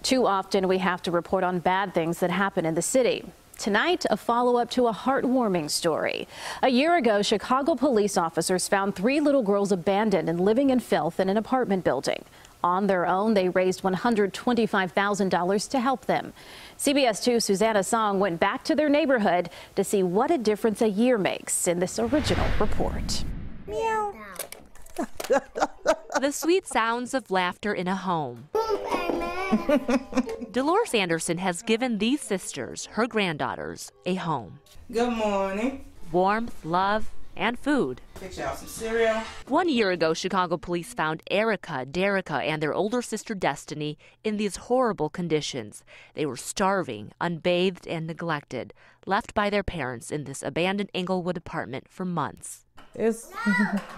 Too often we have to report on bad things that happen in the city. Tonight, a follow-up to a heartwarming story. A year ago, Chicago police officers found 3 little girls abandoned and living in filth in an apartment building. On their own, they raised $125,000 to help them. CBS 2's Susanna Song went back to their neighborhood to see what a difference a year makes in this original report. Meow. The sweet sounds of laughter in a home. Dolores Anderson has given these sisters, her granddaughters, a home. Good morning. Warmth, love, and food. Get y'all some cereal. 1 year ago, Chicago police found Erica, Derica, and their older sister Destiny in these horrible conditions. They were starving, unbathed, and neglected, left by their parents in this abandoned Englewood apartment for months. It's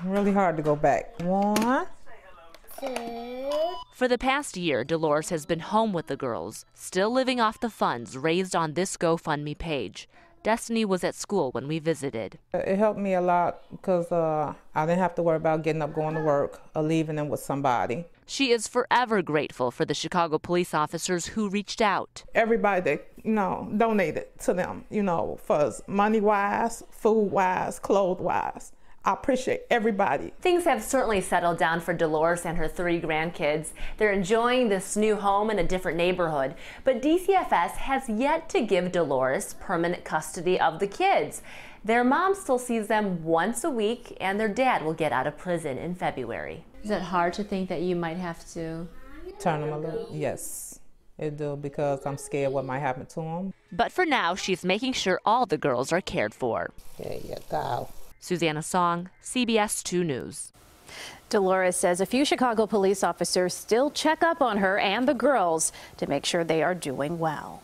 really hard to go back. 1, 2. For the past year, Dolores has been home with the girls, still living off the funds raised on this GoFundMe page. Destiny was at school when we visited. It helped me a lot because I didn't have to worry about getting up, going to work, or leaving them with somebody. She is forever grateful for the Chicago police officers who reached out. Everybody that, donated to them, for money-wise, food-wise, clothes-wise. I appreciate everybody. Things have certainly settled down for Dolores and her 3 grandkids. They're enjoying this new home in a different neighborhood. But DCFS has yet to give Dolores permanent custody of the kids. Their mom still sees them once a week, and their dad will get out of prison in February. Is it hard to think that you might have to turn them a little? Yes, it do, because I'm scared what might happen to them. But for now, she's making sure all the girls are cared for. There you go. Susanna Song, CBS 2 News. Dolores says a few Chicago police officers still check up on her and the girls to make sure they are doing well.